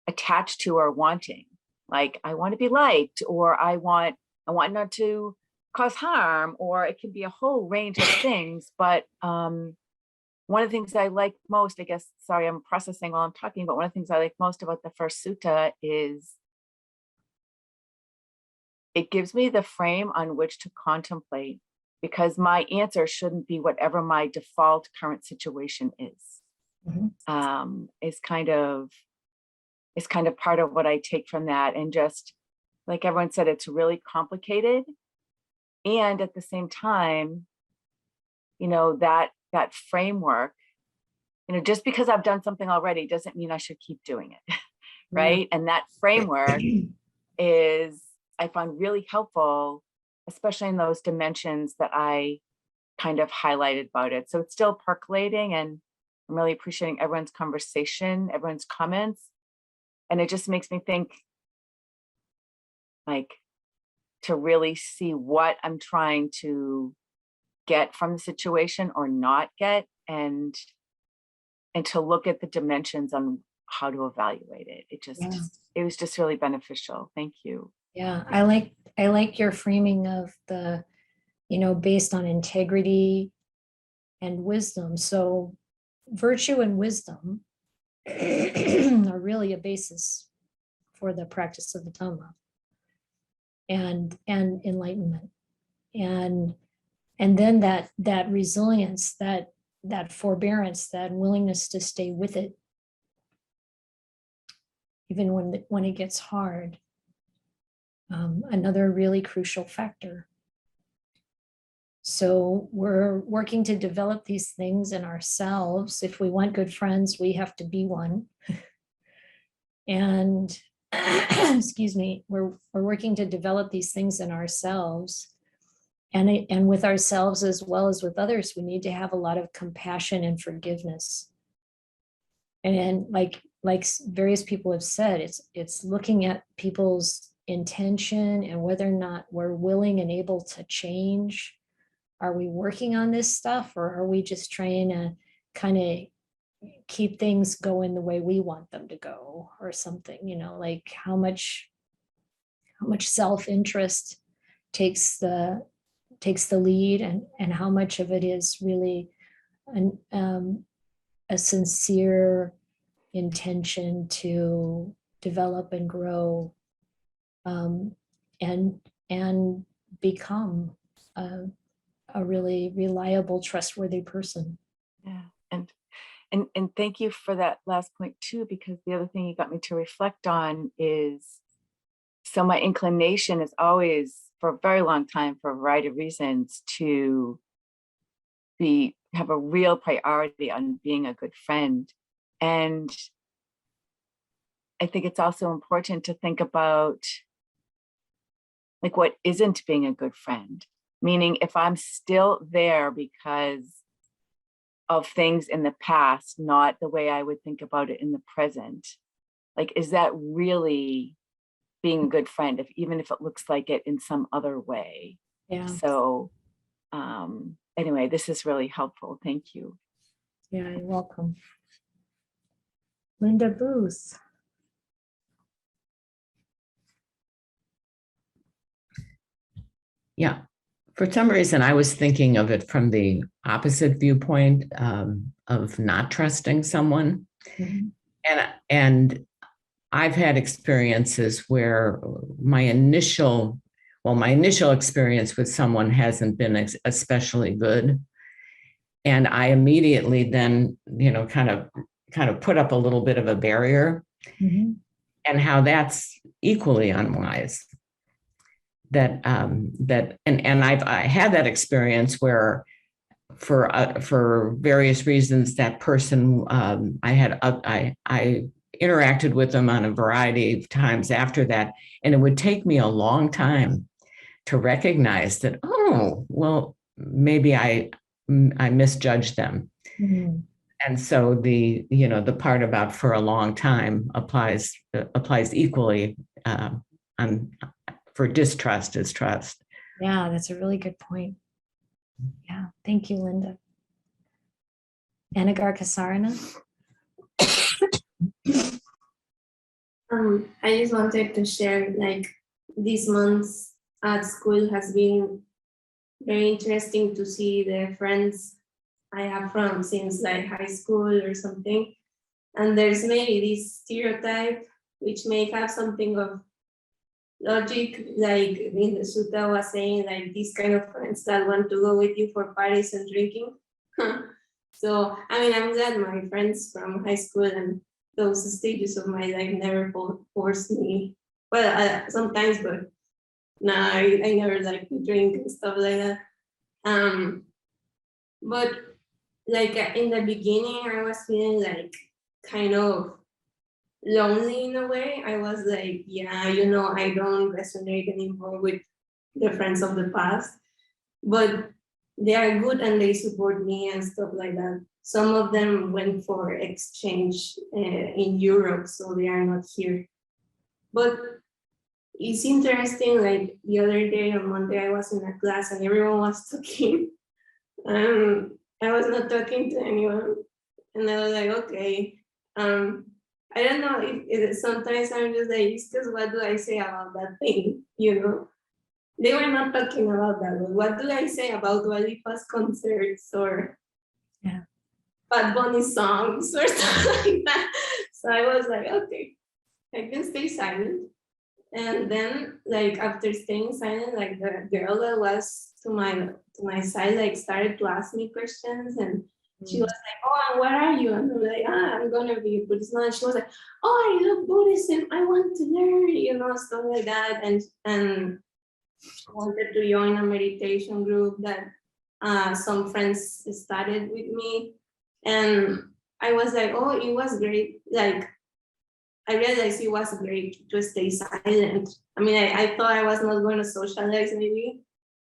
attached to or wanting? Like, I want to be liked, or I want not to cause harm, or it can be a whole range of things. But one of the things I like most, I guess, sorry, I'm processing while I'm talking, but one of the things I like most about the first sutta is it gives me the frame on which to contemplate, because my answer shouldn't be whatever my default current situation is. Is kind of part of what I take from that. And just like everyone said, it's really complicated. And at the same time, that framework, just because I've done something already doesn't mean I should keep doing it. Right. And that framework is, I find really helpful, especially in those dimensions that I kind of highlighted about it. So it's still percolating, and I'm really appreciating everyone's conversation, everyone's comments. And it just makes me think, like, to really see what I'm trying to get from the situation or not get, and to look at the dimensions on how to evaluate it. It was just really beneficial. Thank you. Yeah, I like your framing of the, based on integrity and wisdom. So virtue and wisdom are really a basis for the practice of the Dhamma and enlightenment. And then that resilience, that forbearance, that willingness to stay with it, even when it gets hard. Another really crucial factor. So we're working to develop these things in ourselves. If we want good friends, we have to be one. And excuse me, we're working to develop these things in ourselves, and with ourselves as well as with others. We need to have a lot of compassion and forgiveness. And like various people have said, it's looking at people's intention and whether or not we're willing and able to change. Are we working on this stuff, or are we just trying to kind of keep things going the way we want them to go or something? Like how much much self-interest takes the lead, and how much of it is really a sincere intention to develop and grow, and become a really reliable, trustworthy person. Yeah. And thank you for that last point too, because the other thing you got me to reflect on is, so my inclination is always, for a very long time, for a variety of reasons, to have a real priority on being a good friend. And I think it's also important to think about like what isn't being a good friend. Meaning, if I'm still there because of things in the past, not the way I would think about it in the present, like, is that really being a good friend, even if it looks like it in some other way? Yeah. So anyway, this is really helpful. Thank you. Yeah, you're welcome. Linda Booth. Yeah, for some reason, I was thinking of it from the opposite viewpoint of not trusting someone. Mm-hmm. And I've had experiences where my initial experience with someone hasn't been especially good. And I immediately then, kind of put up a little bit of a barrier, Mm-hmm. and how that's equally unwise. And I had that experience where, for various reasons, that person I interacted with them on a variety of times after that, and it would take me a long time to recognize that, oh, well, maybe I misjudged them. Mm-hmm. And so the part about for a long time applies equally for distrust is trust. Yeah, that's a really good point. Yeah, thank you, Linda. Anagar Kasarana. I just wanted to share, like, these months at school has been very interesting to see the friends I have from since like high school or something. And there's maybe this stereotype which may have something of logic, like in the sutta was saying, like these kind of friends that want to go with you for parties and drinking. So, I mean, I'm glad my friends from high school and those stages of my life never forced me. Well, sometimes, but no, I never like to drink and stuff like that. But like in the beginning, I was feeling like kind of lonely in a way. I was like, yeah, I don't resonate anymore with the friends of the past, but they are good and they support me and stuff like that. Some of them went for exchange in Europe, so they are not here. But it's interesting, like the other day on Monday, I was in a class and everyone was talking. I was not talking to anyone. And I was like, okay. I don't know if sometimes I'm just like, it's because what do I say about that thing, They were not talking about that, but what do I say about Dua Lipa's concerts or Bad Bunny songs or something like that? So I was like, okay, I can stay silent. And then, like, after staying silent, like the girl that was to my side, like, started to ask me questions, and she was like, "Oh, and what are you?" And I'm like, "I'm gonna be a Buddhist nun." And she was like, "Oh, I love Buddhism. I want to learn," stuff like that. And she wanted to join a meditation group that some friends started with me, and I was like, "Oh, it was great." Like, I realized it was great to stay silent. I mean, I thought I was not going to socialize maybe,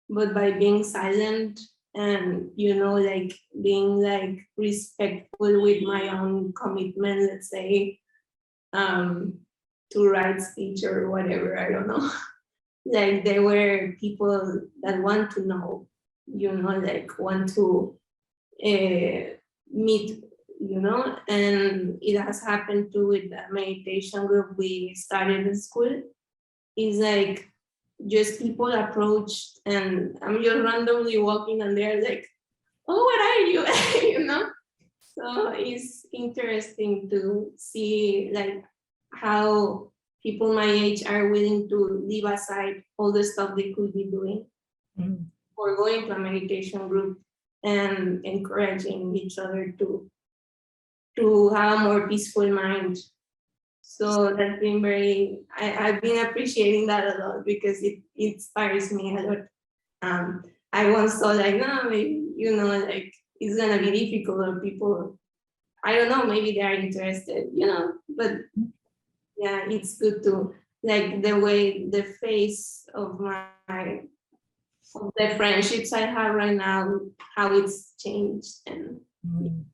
but by being silent and, like being like respectful with my own commitment, let's say, to right speech or whatever, I don't know. Like there were people that want to know, like want to meet, and it has happened too with the meditation group we started in school. is like just people approached and I'm just randomly walking and they're like, oh, what are you? You know? So it's interesting to see like how people my age are willing to leave aside all the stuff they could be doing Mhm. or going to a meditation group and encouraging each other to have a more peaceful mind. So that's been I've been appreciating that a lot because it inspires me a lot. I once thought like, no, maybe, you know, like it's gonna be difficult or people, I don't know, maybe they are interested, you know, but yeah, it's good to like the way the face of of the friendships I have right now, how it's changed and Mm.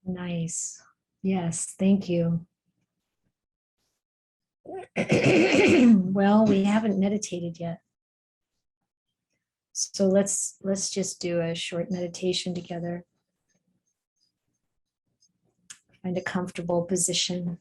Nice. Yes, thank you. Well, we haven't meditated yet. So let's just do a short meditation together. Find a comfortable position.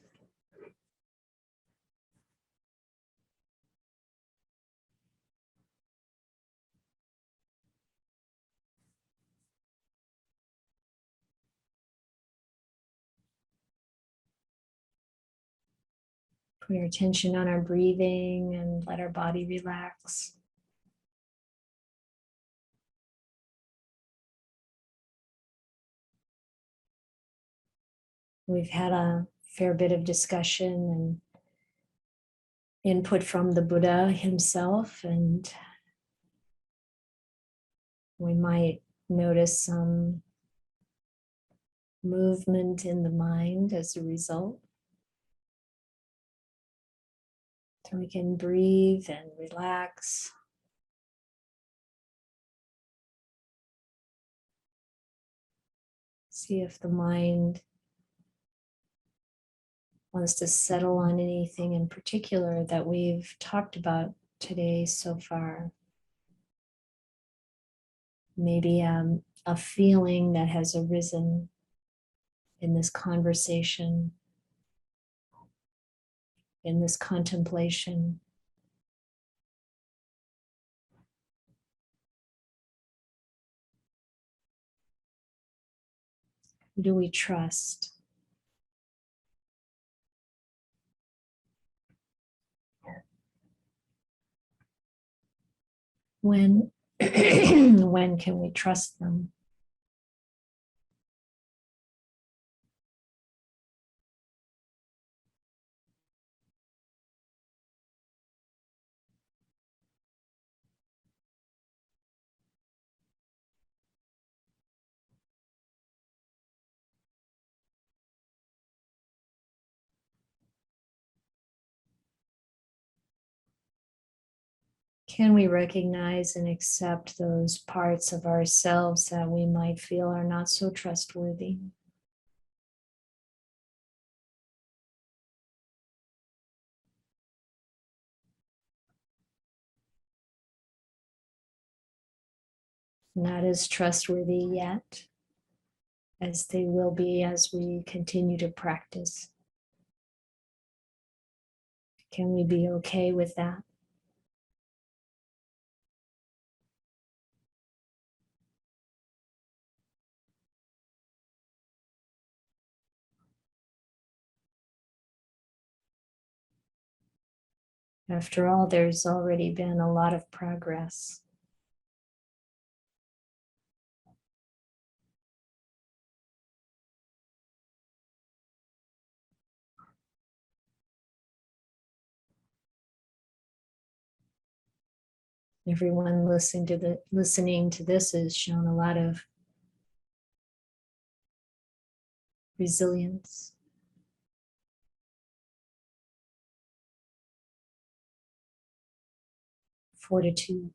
Put our attention on our breathing and let our body relax. We've had a fair bit of discussion and input from the Buddha himself, and we might notice some movement in the mind as a result. So we can breathe and relax. See if the mind wants to settle on anything in particular that we've talked about today so far. Maybe a feeling that has arisen in this conversation, in this contemplation. Who do we trust? When, when can we trust them? Can we recognize and accept those parts of ourselves that we might feel are not so trustworthy? Not as trustworthy yet as they will be as we continue to practice. Can we be okay with that? After all, there's already been a lot of progress. Everyone listening to this has shown a lot of resilience. Fortitude.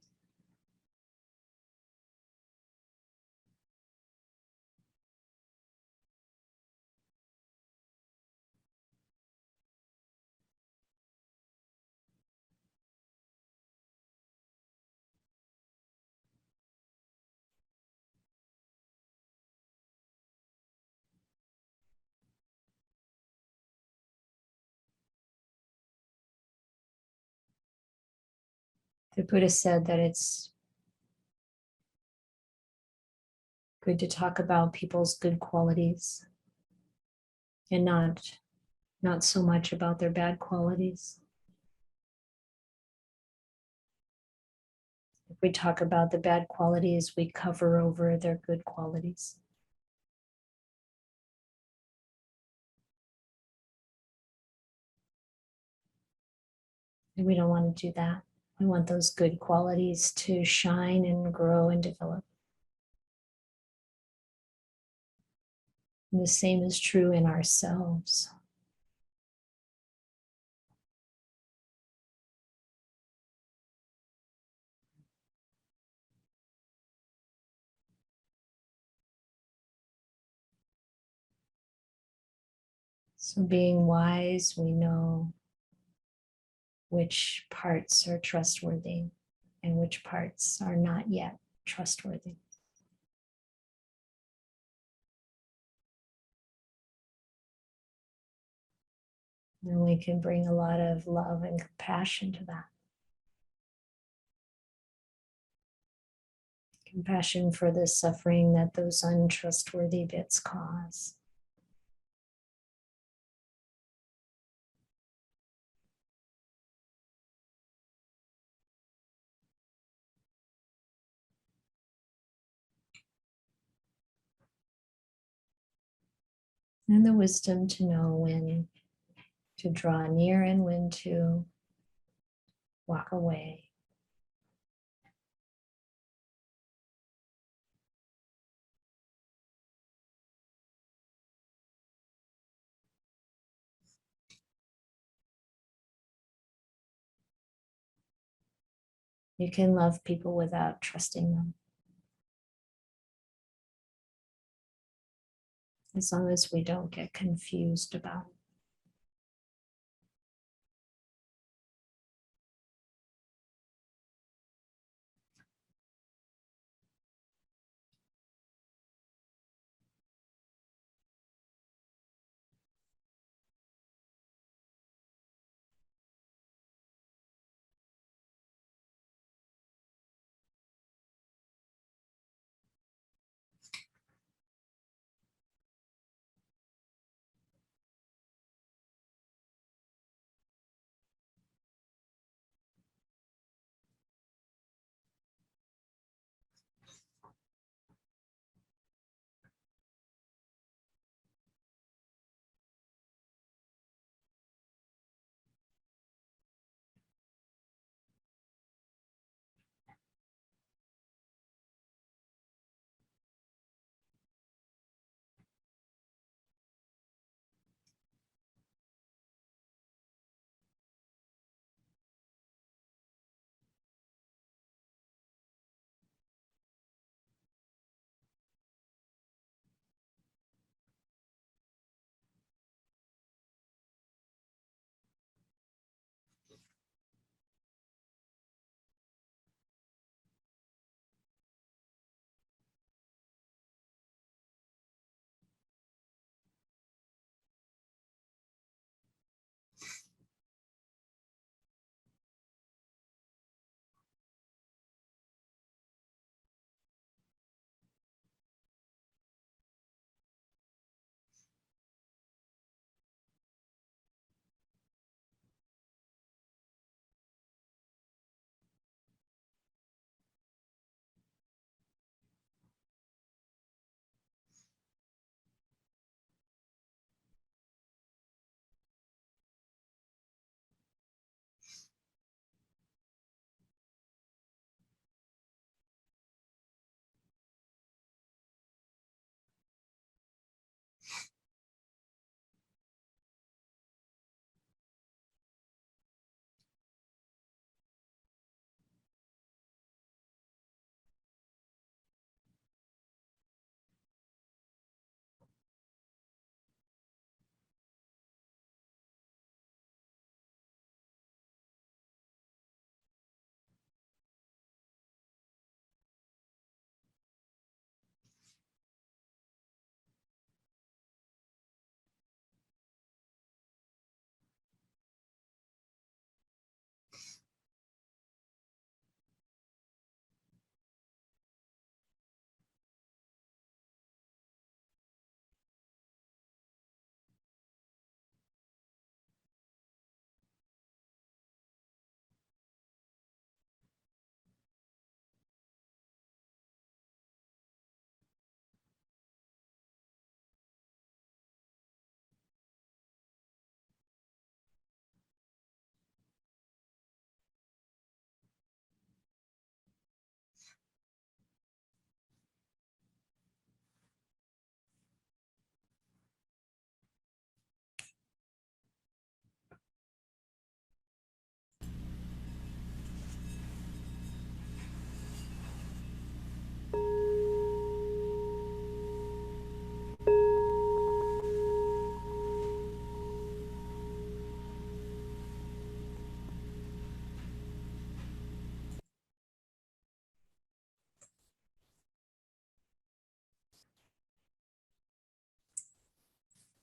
The Buddha said that it's good to talk about people's good qualities and not so much about their bad qualities. If we talk about the bad qualities, we cover over their good qualities. And we don't want to do that. We want those good qualities to shine and grow and develop. And the same is true in ourselves. So being wise, we know which parts are trustworthy and which parts are not yet trustworthy. And we can bring a lot of love and compassion to that. Compassion for the suffering that those untrustworthy bits cause. And the wisdom to know when to draw near and when to walk away. You can love people without trusting them. As long as we don't get confused about it.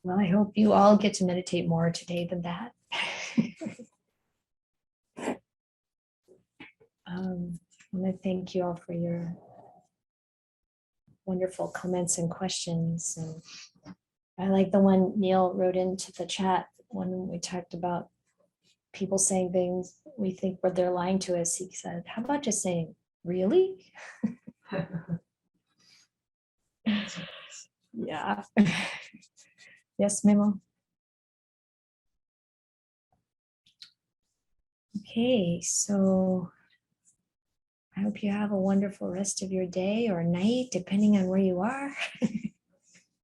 Well, I hope you all get to meditate more today than that. I want to thank you all for your wonderful comments and questions. And I like the one Neil wrote into the chat when we talked about people saying things we think but they're lying to us. He said, how about just saying, really? Yeah. Yes, Memo. Okay, so I hope you have a wonderful rest of your day or night, depending on where you are.